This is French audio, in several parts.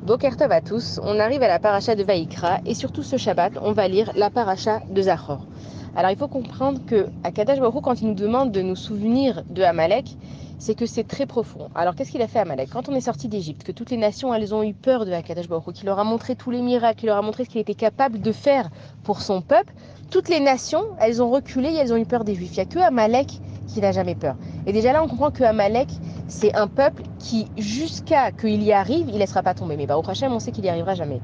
Boker Tov à tous, on arrive à la paracha de Vaïkra et surtout ce Shabbat, on va lire la paracha de Zachor. Alors il faut comprendre que Akadosh Baruch Hu, quand il nous demande de nous souvenir de Amalek, c'est que c'est très profond. Alors qu'est-ce qu'il a fait Amalek? Quand on est sorti d'Égypte, que toutes les nations elles ont eu peur de Akadosh Baruch Hu, qu'il leur a montré tous les miracles, qu'il leur a montré ce qu'il était capable de faire pour son peuple, toutes les nations elles ont reculé et elles ont eu peur des Juifs. Il n'y a que Amalek qui n'a jamais peur. Et déjà là on comprend que Amalek c'est un peuple qui, jusqu'à qu'il y arrive, il ne laissera pas tomber. Mais Baruch Hashem, on sait qu'il n'y arrivera jamais.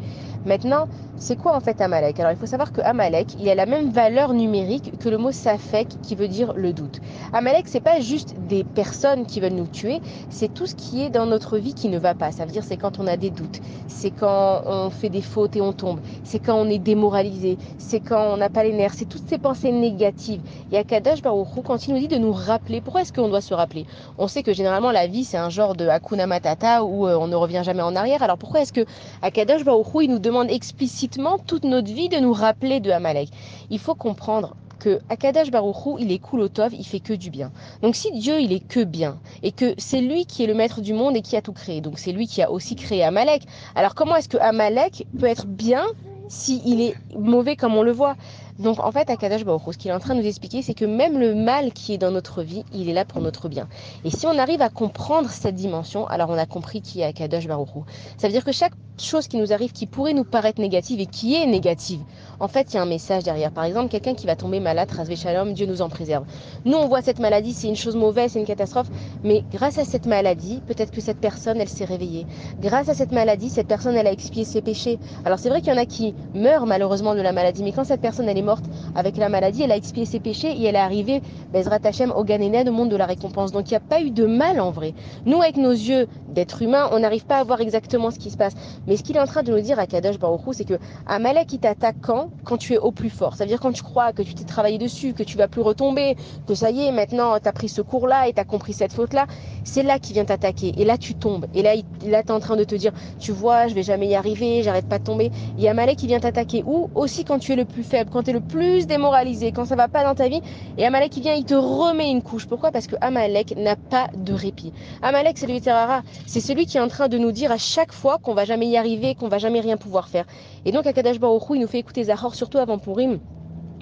Maintenant, c'est quoi en fait Amalek? Alors il faut savoir que Amalek, il a la même valeur numérique que le mot Safek qui veut dire le doute. Amalek, c'est pas juste des personnes qui veulent nous tuer, c'est tout ce qui est dans notre vie qui ne va pas. Ça veut dire c'est quand on a des doutes, c'est quand on fait des fautes et on tombe, c'est quand on est démoralisé, c'est quand on n'a pas les nerfs, c'est toutes ces pensées négatives. Et Akadosh Baruch Hu, quand il nous dit de nous rappeler, pourquoi est-ce qu'on doit se rappeler? On sait que généralement la vie c'est un genre de Hakuna Matata où on ne revient jamais en arrière. Alors pourquoi est-ce que Akadosh Baruch Hu, il nous demande explicitement toute notre vie de nous rappeler de Amalek? Il faut comprendre que Akadosh Baruch Hu, il est Kulotov, il fait que du bien. Donc si Dieu, il est que bien, et que c'est lui qui est le maître du monde et qui a tout créé, donc c'est lui qui a aussi créé Amalek, alors comment est-ce que Amalek peut être bien s'il est mauvais comme on le voit? Donc en fait, Akadosh Baruch Hu, ce qu'il est en train de nous expliquer, c'est que même le mal qui est dans notre vie, il est là pour notre bien. Et si on arrive à comprendre cette dimension, alors on a compris qui est Akadosh Baruch Hu. Ça veut dire que chaque chose qui nous arrive, qui pourrait nous paraître négative et qui est négative, en fait, il y a un message derrière. Par exemple, quelqu'un qui va tomber malade, Ras Shalom, Dieu nous en préserve. Nous, on voit cette maladie, c'est une chose mauvaise, c'est une catastrophe, mais grâce à cette maladie, peut-être que cette personne, elle s'est réveillée. Grâce à cette maladie, cette personne, elle a expié ses péchés. Alors c'est vrai qu'il y en a qui meurent malheureusement de la maladie, mais quand cette personne, elle est morte avec la maladie, elle a expié ses péchés et elle est arrivée, Bezrat Hashem, au Gan Eden, au monde de la récompense. Donc il n'y a pas eu de mal en vrai. Nous, avec nos yeux d'être humains, on n'arrive pas à voir exactement ce qui se passe. Mais ce qu'il est en train de nous dire à Kadosh Baruch Hu, c'est que Amalek, il t'attaque quand tu es au plus fort. Ça veut dire quand tu crois que tu t'es travaillé dessus, que tu vas plus retomber, que ça y est, maintenant tu as pris ce cours-là et tu as compris cette faute-là, c'est là qu'il vient t'attaquer. Et là, tu tombes. Et là, tu es en train de te dire, tu vois, je vais jamais y arriver, j'arrête pas de tomber. Il y a Amalek qui vient t'attaquer. Ou aussi quand tu es le plus faible, quand tu es le plus démoralisé, quand ça va pas dans ta vie, et Amalek qui vient, il te remet une couche. Pourquoi? Parce que Amalek n'a pas de répit. Amalek, c'est le Yetzirah, c'est celui qui est en train de nous dire à chaque fois qu'on va jamais y arriver, qu'on va jamais rien pouvoir faire. Et donc Akadosh Baruch Hu, il nous fait écouter Zachor, surtout avant Purim.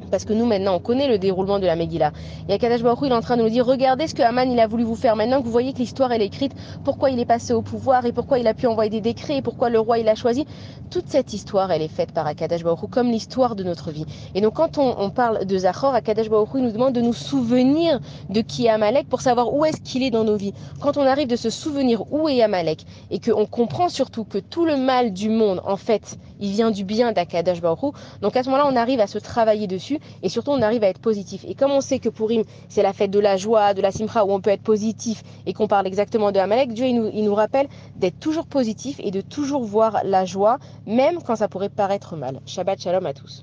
Parce que nous, maintenant, on connaît le déroulement de la Megillah. Et Akadosh Baruch Hu, il est en train de nous dire, regardez ce que Haman, il a voulu vous faire. Maintenant que vous voyez que l'histoire, elle est écrite, pourquoi il est passé au pouvoir et pourquoi il a pu envoyer des décrets et pourquoi le roi, il a choisi. Toute cette histoire, elle est faite par Akadosh Baruch Hu, comme l'histoire de notre vie. Et donc, quand on parle de Zachor, Akadosh Baruch Hu, il nous demande de nous souvenir de qui est Amalek pour savoir où est-ce qu'il est dans nos vies. Quand on arrive de se souvenir où est Amalek et qu'on comprend surtout que tout le mal du monde, en fait, il vient du bien d'Akadosh Baruch Hu. Donc, à ce moment-là, on arrive à se travailler dessus. Et surtout, on arrive à être positif. Et comme on sait que Purim, c'est la fête de la joie, de la simcha, où on peut être positif et qu'on parle exactement de Amalek, Dieu, il nous rappelle d'être toujours positif et de toujours voir la joie, même quand ça pourrait paraître mal. Shabbat shalom à tous.